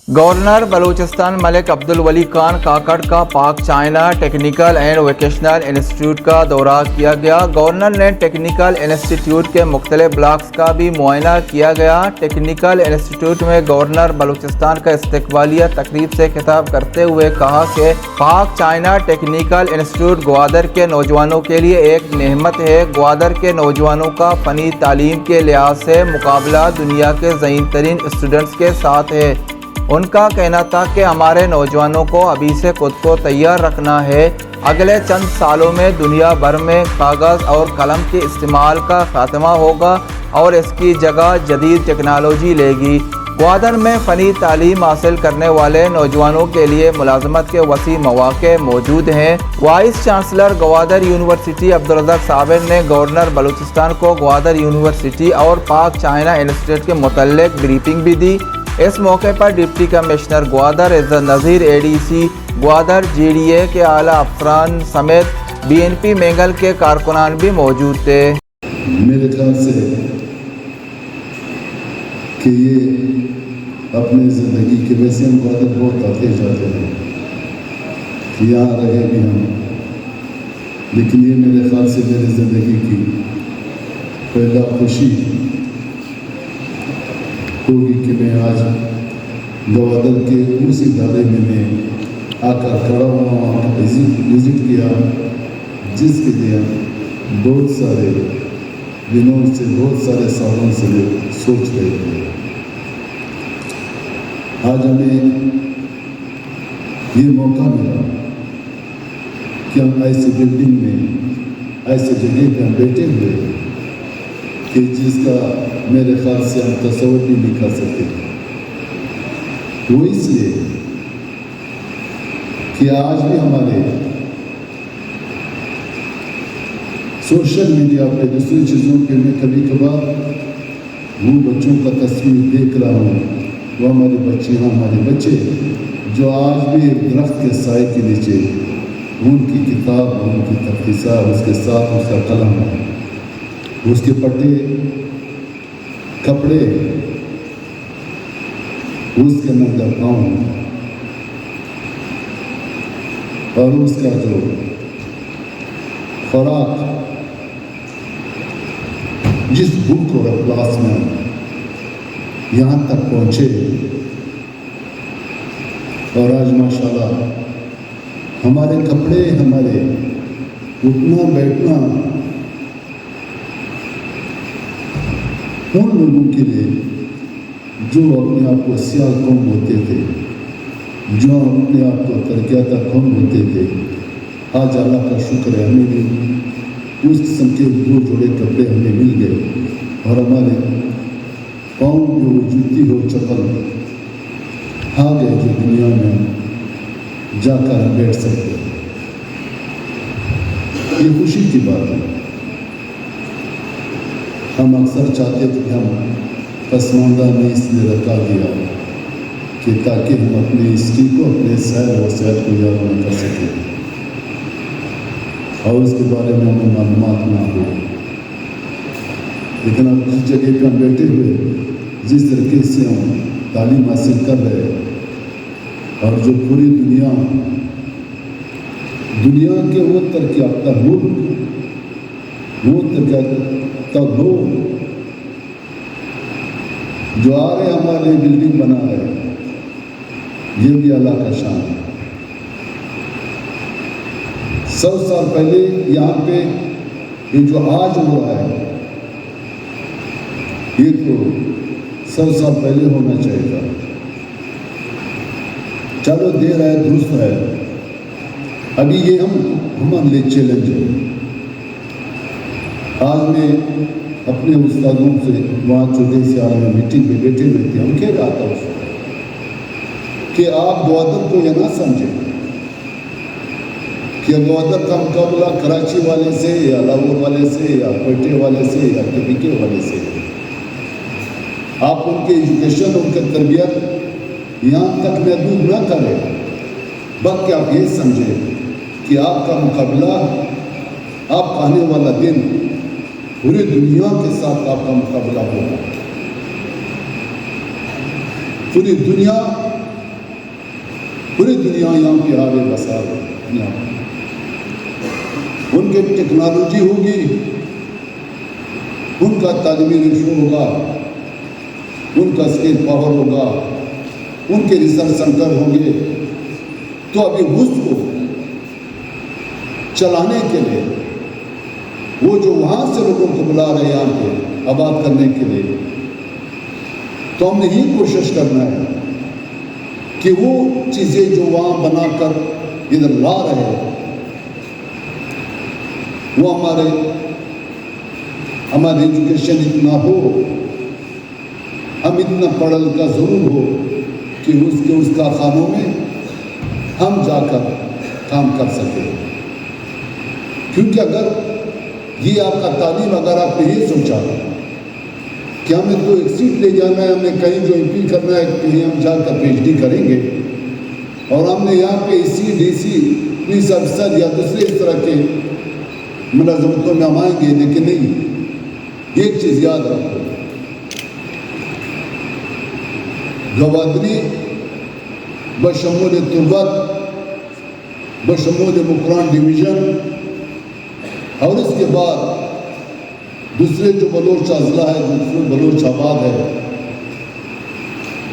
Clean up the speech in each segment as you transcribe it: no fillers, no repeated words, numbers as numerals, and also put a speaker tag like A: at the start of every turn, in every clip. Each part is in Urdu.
A: گورنر بلوچستان ملک عبدل ولی خان کاکڑ کا پاک China technical and vocational institute کا دورہ کیا گیا۔ گورنر نے ٹیکنیکل انسٹیٹیوٹ کے مختلف بلاکس کا بھی معائنہ کیا گیا۔ ٹیکنیکل انسٹیٹیوٹ میں گورنر بلوچستان کا استقبالیہ تقریب سے خطاب کرتے ہوئے کہا کہ پاک چائنا ٹیکنیکل انسٹیٹیوٹ گوادر کے نوجوانوں کے لیے ایک نعمت ہے۔ گوادر کے نوجوانوں کا فنی تعلیم کے لحاظ سے مقابلہ دنیا کے ذہین ترین اسٹوڈنٹس کے ساتھ ہے۔ ان کا کہنا تھا کہ ہمارے نوجوانوں کو ابھی سے خود کو تیار رکھنا ہے۔ اگلے چند سالوں میں دنیا بھر میں کاغذ اور قلم کے استعمال کا خاتمہ ہوگا اور اس کی جگہ جدید ٹیکنالوجی لے گی۔ گوادر میں فنی تعلیم حاصل کرنے والے نوجوانوں کے لیے ملازمت کے وسیع مواقع موجود ہیں۔ Vice chancellor Gwadar university Abdul Razzaq Sabir نے گورنر بلوچستان کو گوادر یونیورسٹی اور پاک چائنا انسٹیٹیوٹ کے متعلق بریفنگ بھی دی۔ اس موقع پر deputy commissioner Gwadar Izzat Nazir, A D C Gwadar, G D A کے اعلیٰ افسران سمیت بی این پی مینگل کے کارکنان بھی موجود تھے۔
B: میرے خیال سے کہ یہ اپنے زندگی کے ویسے ہم گوادر بہت آتے جاتے ہیں، یہاں رہے بھی ہم، لیکن یہ میرے خیال سے میری زندگی کی پہلا خوشی ہوگی کہ میں آج گوادر کے اس ادارے میں آ کر کھڑا ہوا، وہاں وزٹ کیا، جس کے لیے بہت سارے دنوں سے، بہت سارے سالوں سے سوچ رہے تھے۔ آج ہمیں یہ موقع ملا کہ ہم ایسے بلڈنگ میں، ایسے جگہ پہ ہم بیٹھے ہوئے کہ جس کا میرے خیال سے ہم تصور بھی نہیں کر سکتے۔ وہ اس لیے کہ آج بھی ہمارے سوشل میڈیا پہ، دوسری چیزوں پہ میں کبھی کبھار وہ بچوں کا تصویر دیکھ رہا ہوں، وہ ہمارے بچے ہیں، ہمارے بچے جو آج بھی ایک درخت کے سائے کے نیچے، ان کی کتاب، ان کی تفسیر، اس کے ساتھ اس کا قلم ہے، اس کے پٹے، کپڑے، اس کے اندر پاؤں اور اس کا جو خوراک، جس بھوک اور افلاس میں یہاں تک پہنچے، اور آج ماشاءاللہ ہمارے کپڑے، ہمارے اٹھنا بیٹھنا ان لوگوں کے لیے جو اپنے آپ کو سیال قوم ہوتے تھے، جو اپنے آپ کو ترقیاتہ قوم ہوتے تھے، آج اللہ کا شکر ہے ہمیں بھی اس قسم کے دو جوڑے کپڑے ہمیں مل گئے، اور ہمارے پاؤں جو جوتی ہو، چپل آ گئے، جو دنیا میں جا کر ہم بیٹھ سکتے ہیں۔ یہ خوشی کی بات ہے۔ ہم اکثر چاہتے تھے کہ ہم پسماندہ نے اس لیے رکھا دیا کہ تاکہ ہم اپنے ہسٹری کو، اپنے سیر و سیر کو یاد نہ کر سکیں اور اس کے بارے میں ہمیں معلومات نہ ہو۔ لیکن اب جس جگہ پہ ہم بیٹھے ہوئے، جس طریقے سے ہم تعلیم حاصل کر رہے ہیں، اور جو پوری دنیا کے وہ ترقی یافتہ ملک، وہ ترقی یافتہ لوگ جو آ رہے ہمارے بلڈنگ بنا رہے، یہ بھی اللہ کا شان ہے۔ 100 سال پہلے یہاں پہ یہ جو آج ہو رہا ہے، یہ تو 100 سال پہلے ہونا چاہیے تھا۔ چلو دیر ہے، درست ہے، ابھی یہ ہمارے لیے چیلنج ہے۔ آج میں اپنے استادوں سے وہاں چھوٹے سے عالمی میٹنگ میں بیٹھے ہوئے تھے، ہم کہہ رہا تھا اس وقت کہ آپ گوادر کو یہ نہ سمجھیں کہ گوادر کا مقابلہ کراچی والے سے یا لاہور والے سے یا کوئٹے والے سے یا کے والے سے۔ آپ ان کے ایجوکیشن، ان کی تربیت یہاں تک محدود نہ کریں، بلکہ آپ یہ سمجھیں کہ آپ کا مقابلہ، آپ کا آنے والا دن پوری دنیا کے ساتھ آپ کا مقابلہ ہوگا۔ پوری دنیا پوری دنیا یہاں پہ آ رہے بسار یہاں ان کے ٹیکنالوجی ہوگی، ان کا تعلیمی ریشو ہوگا، ان کا اسکل پاور ہوگا، ان کے ریسرچ سینٹر ہوں گے، تو ابھی اس کو چلانے کے لیے وہ جو وہاں سے لوگوں کو بلا رہے ہیں یہاں پہ آباد کرنے کے لیے، تو ہم نے یہ کوشش کرنا ہے کہ وہ چیزیں جو وہاں بنا کر ادھر لا رہے ہیں وہ ہماری ایجوکیشن اتنا ہو، ہم اتنا پڑھا لکھا ضرور ہو کہ اس کارخانوں میں ہم جا کر کام کر سکیں. کیونکہ اگر یہ آپ کا تعلیم، اگر آپ نے یہ سوچا کہ ہمیں تو ایک سیٹ لے جانا ہے، ہمیں کہیں جو ایم پی کرنا ہے، کہیں ہم جا کر پی ایچ ڈی کریں گے، اور ہم نے یہاں پہ اے سی ڈی سی پولیس افسر یا دوسرے اس طرح کے ملازمتوں میں ہم آئیں گے. لیکن نہیں، ایک چیز یاد رکھو، گوادری بشمول تربت، بشمول مکران ڈویژن، اور اس کے بعد دوسرے جو بلوچ اضلاع ہے، دوسرے بلوچ آباد ہے،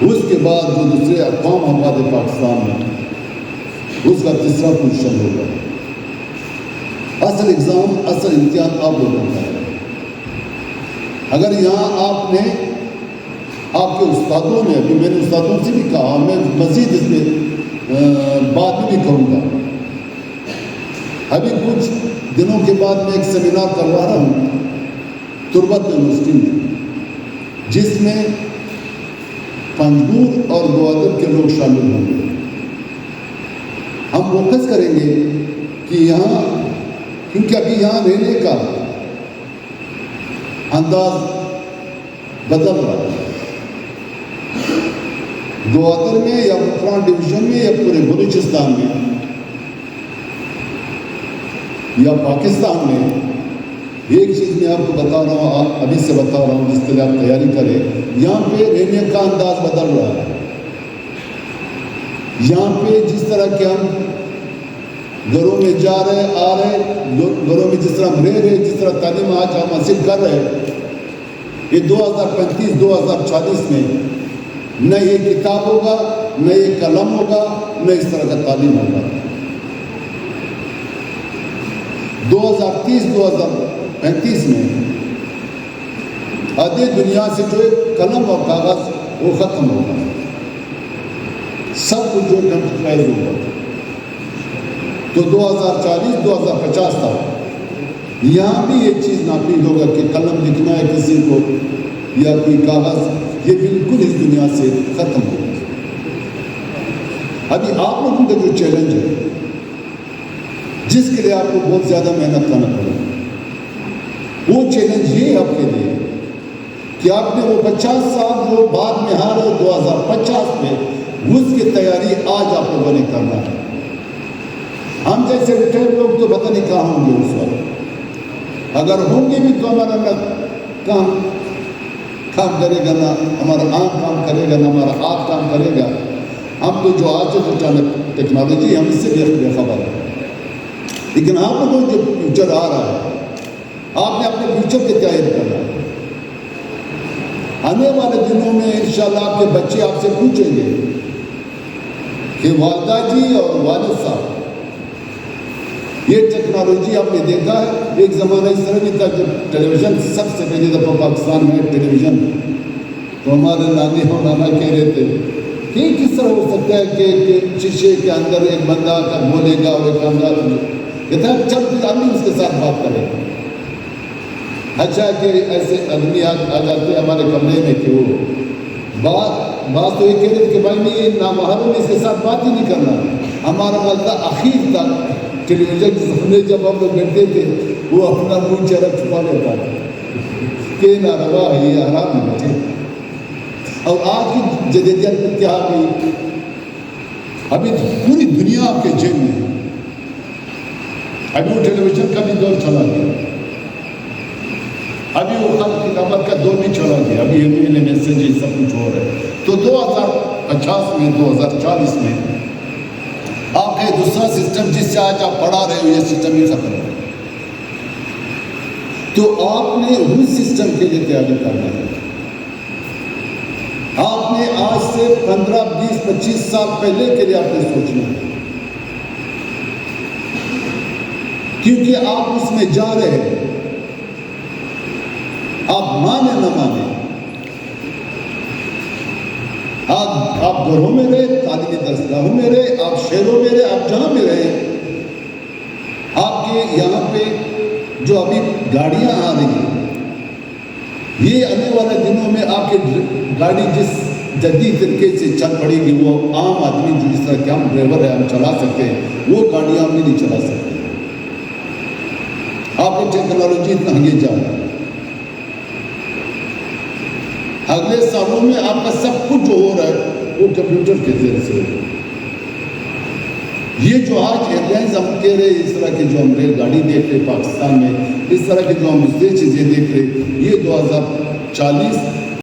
B: اس کے بعد جو دوسرے اقوام آباد پاکستان میں، اس کا تیسرا پوزیشن ہوگا. اصل ایگزام، اصل امتحان آپ لوگوں کا ہے. اگر یہاں آپ نے، آپ کے استادوں نے، ابھی میں نے استادوں سے بھی کہا، میں مزید اس میں بات بھی کروں گا. ابھی کچھ دنوں کے بعد میں ایک سیمینار کروا رہا ہوں تربت یونیورسٹی میں، جس میں پنجگور اور گوادر کے لوگ شامل ہوں گے. ہم فوکس کریں گے کہ یہاں، کیونکہ ابھی یہاں رہنے کا انداز بدل رہا ہے. گوادر میں یا مکران ڈویژن میں یا پورے بلوچستان میں یا پاکستان میں، ایک چیز میں آپ کو بتا رہا ہوں، ابھی سے بتا رہا ہوں، جس کے لیے آپ تیاری کریں، یہاں پہ رہنے کا انداز بدل رہا ہے. یہاں پہ جس طرح کہ ہم گھروں میں جا رہے آ رہے، گھروں میں جس طرح ہم رہ رہے، جس طرح تعلیم آج ہم حاصل کر رہے، یہ 2035 2040 میں نہ یہ کتاب ہوگا، نہ یہ قلم ہوگا، نہ اس طرح کا تعلیم ہوگا. 2030 2035 میں آدھی دنیا سے جو قلم اور کاغذ وہ ختم ہوگا، سب کچھ جو کمپیوٹرائز ہوگا. تو 2040 2050 تک یہاں بھی یہ چیز ناپید ہوگا کہ قلم لکھنا ہے کسی کو یا کوئی کاغذ، یہ بالکل اس دنیا سے ختم ہوگا. ابھی آپ لوگوں کا جو چیلنج ہے، جس کے لیے آپ کو بہت زیادہ محنت کرنا پڑے گا، وہ چیلنج یہ آپ کے لیے کہ آپ نے وہ 50 سال جو بعد میں آ رہے 2050 میں، اس کی تیاری آج آپ لوگوں نے کرنا ہے. ہم جیسے ریٹائر لوگ تو پتہ نہیں کہاں ہوں گے اس وقت، اگر ہوں گے بھی تو ہمارا نہ کام کرے گا، نہ ہمارا آنکھ کام کرے گا، نہ ہمارا ہاتھ کام کرے گا. ہم تو جو آج جو ٹیکنالوجی ہم اس سے بے خبر ہے. لیکن آپ کو جو فیوچر آ رہا ہے، آپ نے اپنے فیوچر کی تیاری کرنا ہے. آنے والے دنوں میں انشاءاللہ آپ کے بچے آپ سے پوچھیں گے کہ والدہ جی اور والد صاحب، یہ ٹیکنالوجی آپ نے دیکھا ہے. ایک زمانہ اس طرح بھی تھا کہ ٹیلی ویژن سب سے پہلے دفعہ پاکستان میں ٹیلی ویژن، تو ہمارے نانی اور نانا کہہ رہے تھے کہ کس طرح ہو سکتا ہے کہ شیشے کے اندر ایک بندہ آ کر بولے گا اور ایک انداز کہتا ہے چل آدمی اس کے ساتھ بات کرے گا. اچھا کہ ایسے آدمی آ جاتے ہیں ہمارے کمرے میں کہ وہ بات تو یہ کہہ رہے تھے کہ بھائی نہیں، نامحرم اس کے ساتھ بات ہی نہیں کرنا. ہمارا مطلب آخر تک ٹیلی ویژن کے سامنے جب ہم لوگ بیٹھتے تھے، وہ اپنا منہ چہرہ چھپا لیتا تھا کہ ناروا ہے، یہ حرام ہے بچے. اور آج کی جدیدیت کیا گئی، ابھی پوری دنیا آپ کے جیب میں ہے. ابھی وہ ٹیلی ویژن کا بھی دور چلا گیا، ابھی وہ خط کتابت کا دور بھی چلا گیا، ابھی ای میل میسیج سب کچھ ہو رہا ہے. تو 2050 میں 2040 میں آپ کا دوسرا سسٹم جس سے آج آپ پڑھا رہے ہو یہ سسٹم ہی ختم ہے، تو آپ نے اس سسٹم کے لیے تیاری کرنا ہے۔ آپ نے آج سے 15 20 25 سال پہلے کے لیے آپ نے سوچنا ہے، کیونکہ آپ اس میں جا رہے ہیں۔ آپ مانے نہ مانے، آپ گھروں میں رہے، تعلیمی درسگاہوں میں رہے، آپ شہروں میں رہے، آپ جہاں میں رہے، آپ کے یہاں پہ جو ابھی گاڑیاں آ رہی ہیں، یہ آنے والے دنوں میں آپ کی گاڑی جس جدید طریقے سے چل پڑے گی، وہ عام آدمی جو جس طرح کہ ہم ڈرائیور ہیں ہم چلا سکتے ہیں، وہ گاڑیاں ہم بھی نہیں چلا سکتے۔ آپ کی ٹیکنالوجی اتنا آگے جا رہا ہے، اگلے سالوں میں آپ کا سب کچھ جو ہو رہا ہے وہ کمپیوٹر کے ذریعے سے ہو۔ یہ جو آج ایئر لائنز ہم کہہ رہے ہیں، اس طرح کی جو ہم ریل گاڑی دیکھ رہے پاکستان میں، اس طرح کی جو ہم دوسری چیزیں دیکھ رہے، یہ 2040